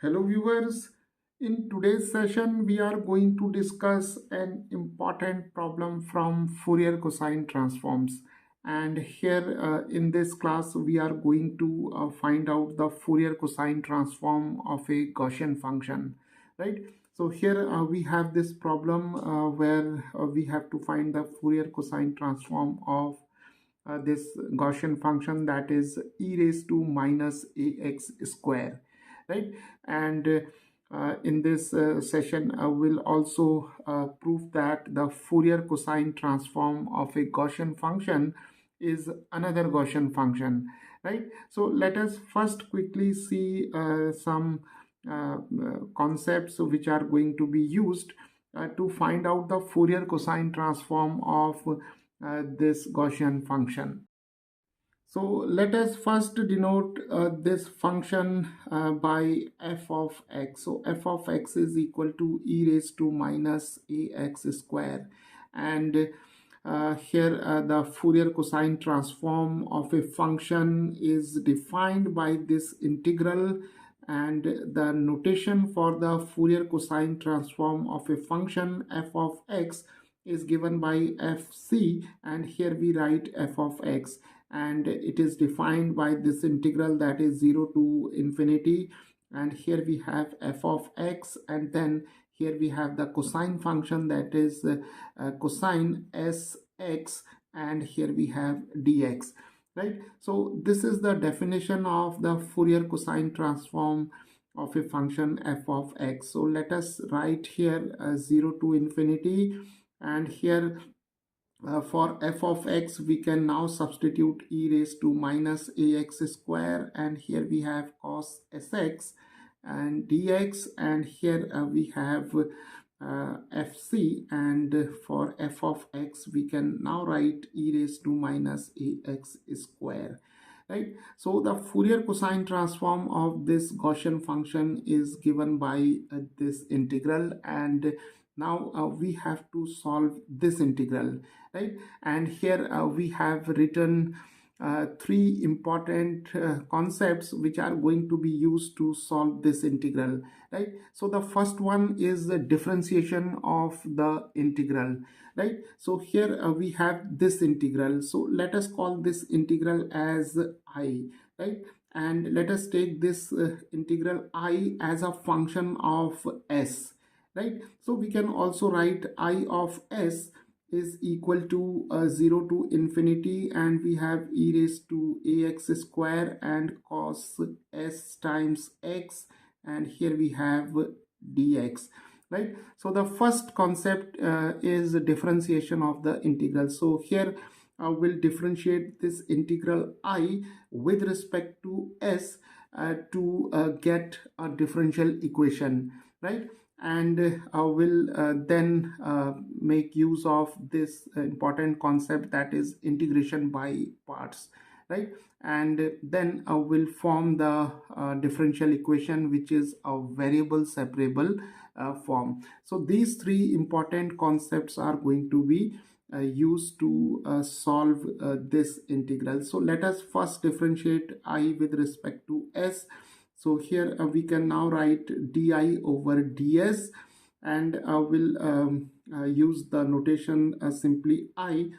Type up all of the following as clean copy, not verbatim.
Hello viewers, in today's session we are going to discuss an important problem from Fourier cosine transforms, and here in this class we are going to find out the Fourier cosine transform of a Gaussian function, right? So here we have this problem where we have to find the Fourier cosine transform of this Gaussian function, that is e raised to minus ax square, right? And in this session we'll also prove that the Fourier cosine transform of a Gaussian function is another Gaussian function, right? So let us first quickly see some concepts which are going to be used to find out the Fourier cosine transform of this Gaussian function. So let us first denote this function by f of x. So f of x is equal to e raised to minus ax square, and here the Fourier cosine transform of a function is defined by this integral, and the notation for the Fourier cosine transform of a function f of x is given by fc, and here we write f of x, and it is defined by this integral, that is 0 to infinity, and here we have f of x, and then here we have the cosine function, that is cosine sx, and here we have dx, right? So this is the definition of the Fourier cosine transform of a function f of x. So let us write here 0 to infinity, and here for f of x we can now substitute e raised to minus ax square, and here we have cos sx and dx, and here we have fc, and for f of x we can now write e raised to minus ax square, right? So the Fourier cosine transform of this Gaussian function is given by this integral, and now we have to solve this integral, right? And here we have written three important concepts which are going to be used to solve this integral, right? So the first one is the differentiation of the integral, right? So here we have this integral, so let us call this integral as I, right? And let us take this integral I as a function of s, right? So we can also write I of s is equal to 0 to infinity, and we have e raised to ax square and cos s times x, and here we have dx, right? So the first concept is differentiation of the integral. So here we'll differentiate this integral I with respect to s to get a differential equation, right? And will then make use of this important concept, that is integration by parts, right? And then we'll form the differential equation, which is a variable separable form. So these three important concepts are going to be used to solve this integral. So let us first differentiate I with respect to s. So here we can now write di over ds, and we'll use the notation simply I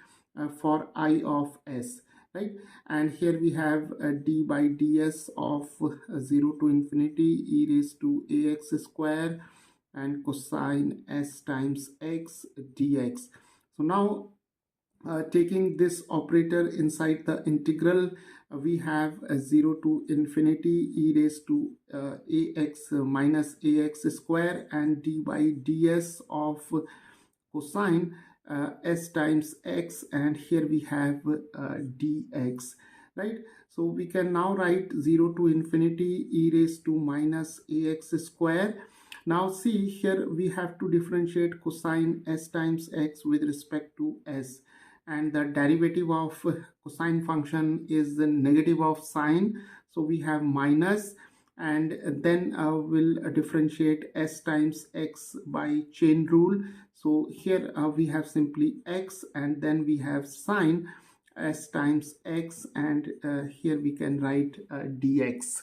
for I of s, right? And here we have d by ds of 0 to infinity e raised to ax square and cosine s times x dx. So now taking this operator inside the integral, we have 0 to infinity e raised to ax minus ax square and d by ds of cosine s times x, and here we have dx, right? So we can now write 0 to infinity e raised to minus ax square. Now see, here we have to differentiate cosine s times x with respect to s, and the derivative of cosine function is the negative of sine, so we have minus, and then we'll differentiate s times x by chain rule. So here we have simply x, and then we have sine s times x, and here we can write dx.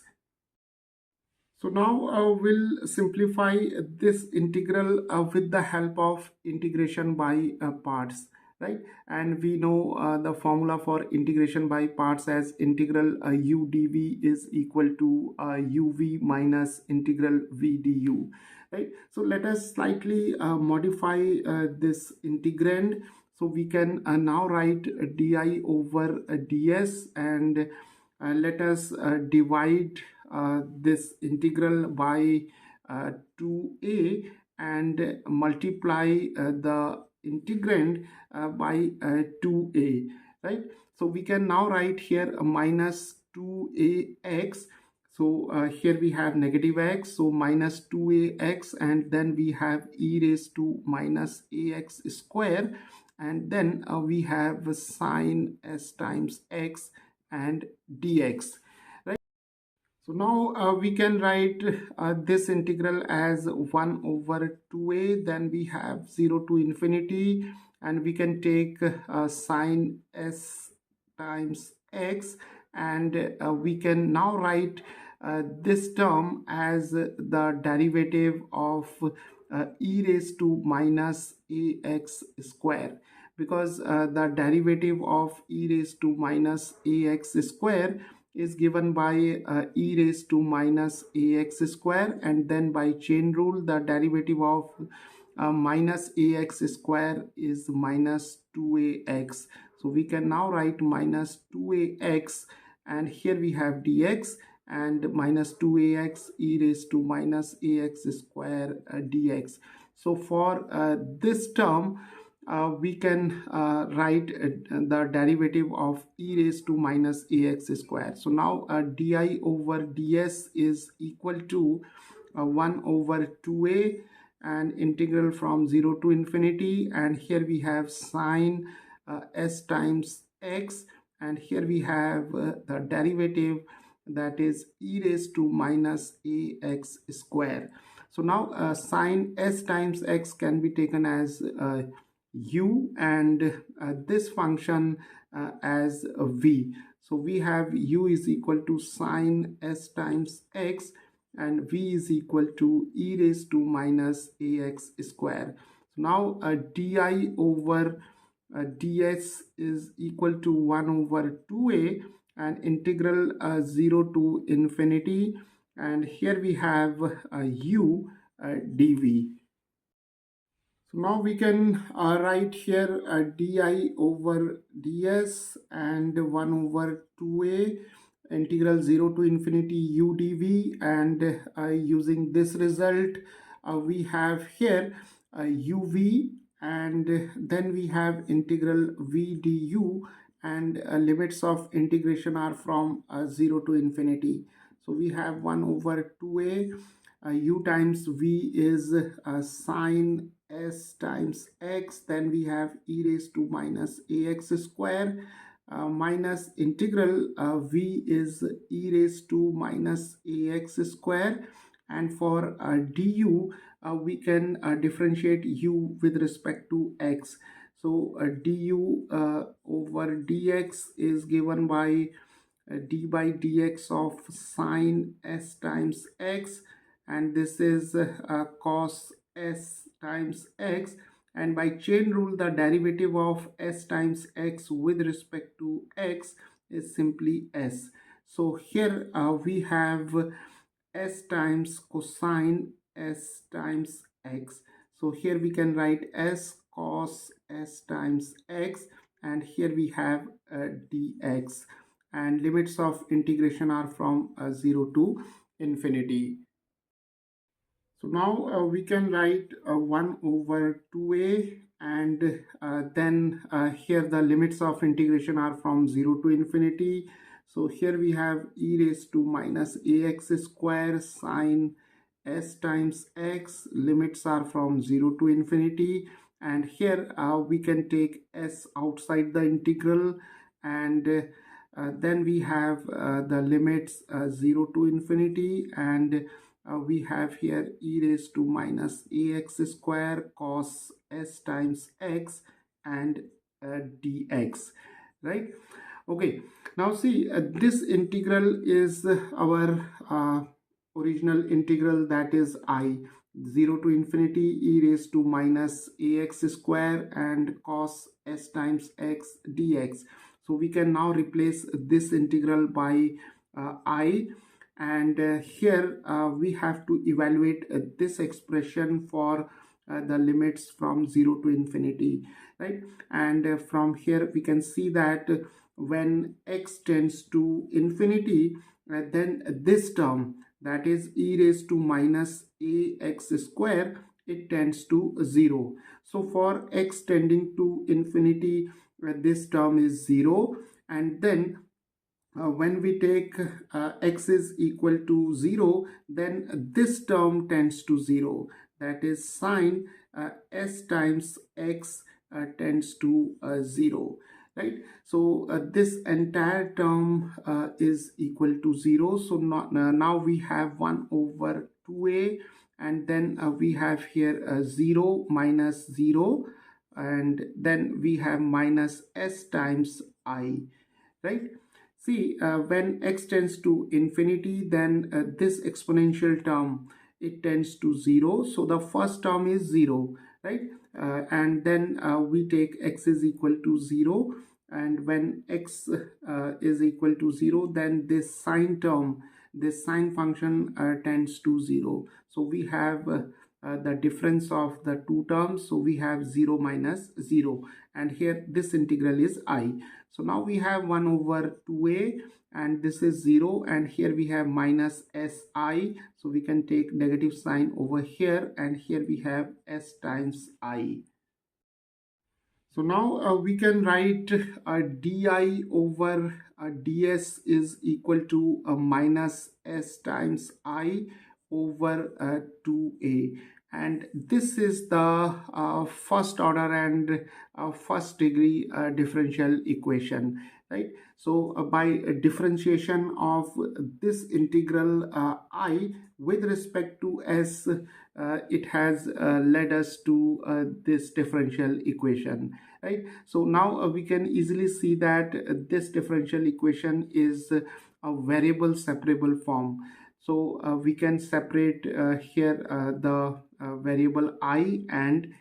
So now we'll simplify this integral with the help of integration by parts, right? And we know the formula for integration by parts as integral u dv is equal to uv minus integral v du, right? So let us slightly modify this integrand. So we can now write di over ds, and let us divide this integral by 2a and multiply the integrand by 2a, right? So we can now write here a minus 2ax. So here we have negative x, so minus 2ax, and then we have e raised to minus ax square, and then we have sine s times x and dx. So now we can write this integral as 1 over 2a, then we have 0 to infinity, and we can take sine s times x, and we can now write this term as the derivative of e raised to minus ax square, because the derivative of e raised to minus ax square is given by e raised to minus ax square, and then by chain rule the derivative of minus ax square is minus 2ax. So we can now write minus 2ax, and here we have dx, and minus 2ax e raised to minus ax square dx. So for this term we can write the derivative of e raised to minus ax square. So now di over ds is equal to 1 over 2a and integral from 0 to infinity, and here we have sine s times x, and here we have the derivative, that is e raised to minus ax square. So now sine s times x can be taken as u, and this function as v. So we have u is equal to sine s times x, and v is equal to e raised to minus ax square. So now di over ds is equal to 1 over 2a and integral 0 to infinity, and here we have u dv. So now we can write here di over ds and 1 over 2a integral 0 to infinity u dv, and using this result we have here uv, and then we have integral v du, and limits of integration are from 0 to infinity. So we have 1 over 2a, u times v is sine s times x, then we have e raised to minus ax square minus integral v is e raised to minus ax square, and for du we can differentiate u with respect to x. So du over dx is given by d by dx of sine s times x, and this is cos s times x, and by chain rule the derivative of s times x with respect to x is simply s. So here we have s times cosine s times x. So here we can write s cos s times x, and here we have dx, and limits of integration are from 0 to infinity. So now we can write 1 over 2a, and then here the limits of integration are from 0 to infinity. So here we have e raised to minus ax square sine s times x, limits are from 0 to infinity, and here we can take s outside the integral, and then we have the limits 0 to infinity, and we have here e raised to minus ax square cos s times x and dx, right? Okay, now see this integral is our original integral, that is I, 0 to infinity e raised to minus ax square and cos s times x dx. So we can now replace this integral by I, and here we have to evaluate this expression for the limits from 0 to infinity, right? And from here we can see that when x tends to infinity, then this term, that is e raised to minus ax square, it tends to 0. So for x tending to infinity, this term is 0, and then when we take x is equal to 0, then this term tends to 0, that is sine s times x tends to 0, right? So this entire term is equal to 0. So now we have 1 over 2a, and then we have here 0 minus 0, and then we have minus s times I, right? See, when x tends to infinity, then this exponential term, it tends to 0. So the first term is 0, right? And then we take x is equal to 0. And when x is equal to 0, then this sine term, this sine function tends to 0. So we have the difference of the two terms. So we have 0 minus 0. And here this integral is I. So now we have 1 over 2a, and this is 0, and here we have minus si. So we can take negative sign over here, and here we have s times I. So now we can write di over ds is equal to minus s times I over 2a, and this is the first order and first degree differential equation, right? So by differentiation of this integral I with respect to s, it has led us to this differential equation, right? So now we can easily see that this differential equation is a variable separable form. So we can separate here the variable I and.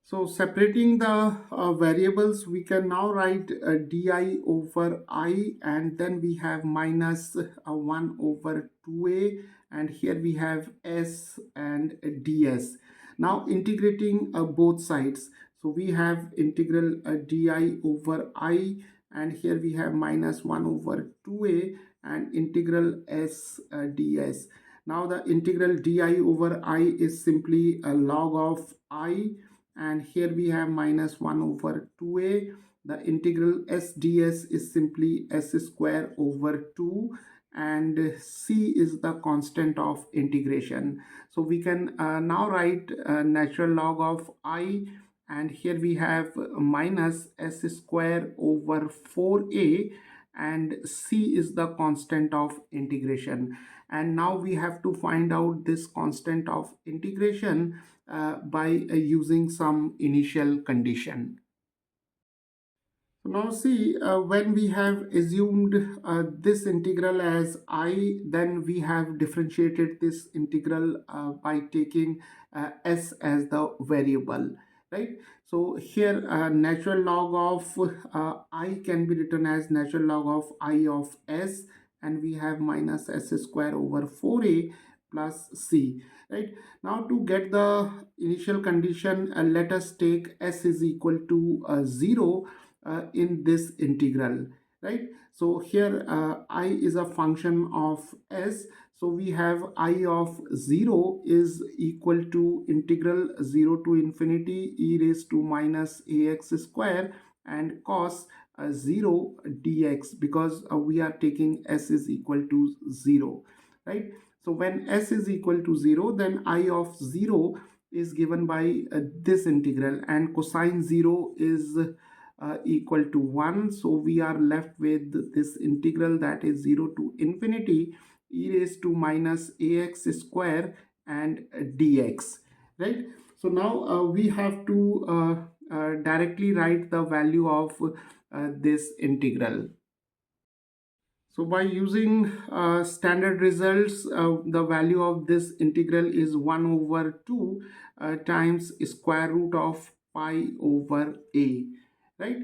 So separating the variables, we can now write di over I, and then we have minus 1 over 2a, and here we have s and ds. Now integrating both sides. So we have integral di over I, and here we have minus 1 over 2a and integral s ds. Now the integral di over I is simply a log of I, and here we have minus 1 over 2a. The integral s ds is simply s square over 2, and c is the constant of integration. So we can now write natural log of I, and here we have minus s square over 4a, and c is the constant of integration. And now we have to find out this constant of integration by using some initial condition. So now see, when we have assumed this integral as I, then we have differentiated this integral by taking s as the variable, right? So here natural log of I can be written as natural log of I of s, and we have minus s square over 4a plus c, right? Now to get the initial condition, let us take s is equal to 0 in this integral, right? So here I is a function of s. So we have I of 0 is equal to integral 0 to infinity e raised to minus ax square and cos 0 dx, because we are taking s is equal to 0, right? So when s is equal to 0, then I of 0 is given by this integral, and cosine 0 is equal to 1. So we are left with this integral, that is 0 to infinity e raised to minus ax square and dx, right? So now we have to directly write the value of this integral. So by using standard results, the value of this integral is 1 over 2 times square root of pi over a, right?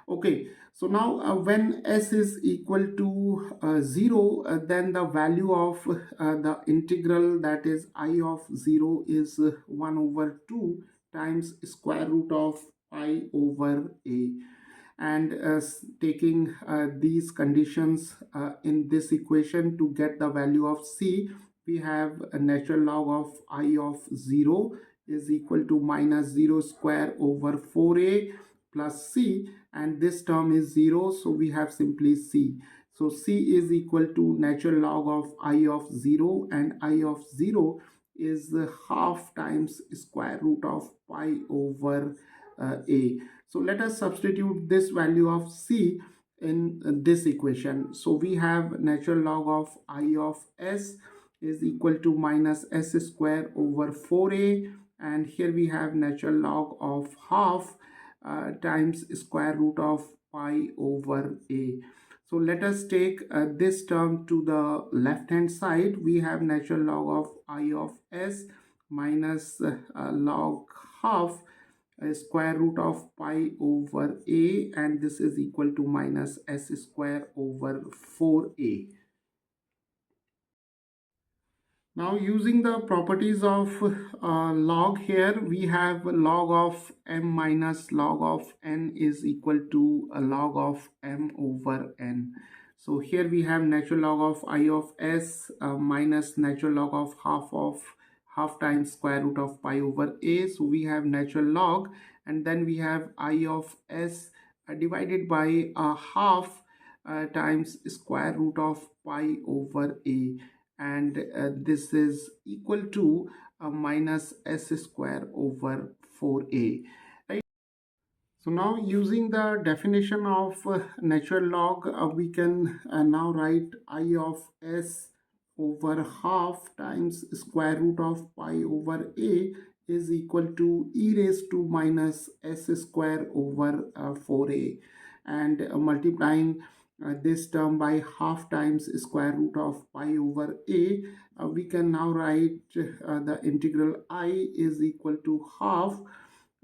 Okay, so now when s is equal to 0, then the value of the integral, that is I of 0, is 1 over 2 times square root of pi over a. And taking these conditions in this equation to get the value of c, we have a natural log of I of 0 is equal to minus 0 square over 4a plus c, and this term is 0, so we have simply c. So c is equal to natural log of I of 0, and I of 0 is half times square root of pi over a. So let us substitute this value of c in this equation. So we have natural log of I of s is equal to minus s square over 4a, and here we have natural log of half times square root of pi over a. So let us take this term to the left hand side. We have natural log of I of s minus log half square root of pi over a, and this is equal to minus s square over 4a. Now using the properties of log, here we have log of m minus log of n is equal to a log of m over n. So here we have natural log of I of s minus natural log of half times square root of pi over a. So we have natural log, and then we have I of s divided by half times square root of pi over a, and this is equal to minus s square over 4a, right? So now using the definition of natural log, we can now write I of s over half times square root of pi over a is equal to e raised to minus s square over 4a, and multiplying this term by half times square root of pi over a, we can now write the integral I is equal to half,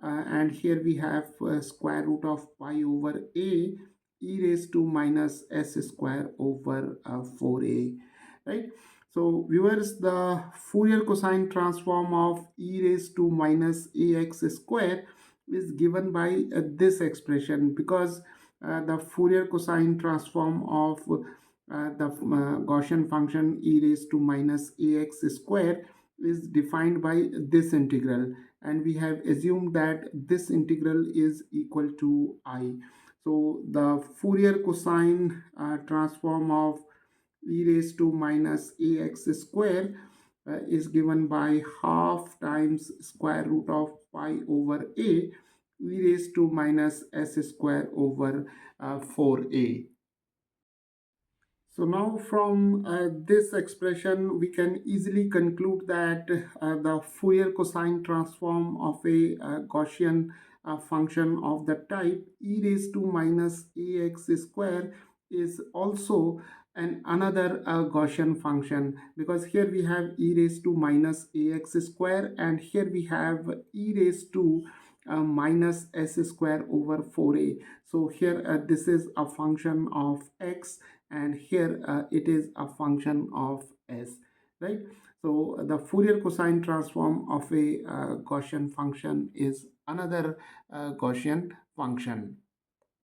and here we have square root of pi over a e raised to minus s square over 4a, right? So viewers, the Fourier cosine transform of e raised to minus ax square is given by this expression, because the Fourier cosine transform of the Gaussian function e raised to minus ax square is defined by this integral, and we have assumed that this integral is equal to I. So the Fourier cosine transform of e raised to minus ax square is given by half times square root of pi over a e raised to minus s square over 4a. So now from this expression, we can easily conclude that the Fourier cosine transform of a Gaussian function of the type e raised to minus ax square is also another Gaussian function, because here we have e raised to minus ax square, and here we have e raised to minus s square over 4a. So here this is a function of x, and here it is a function of s, right? So the Fourier cosine transform of a Gaussian function is another Gaussian function.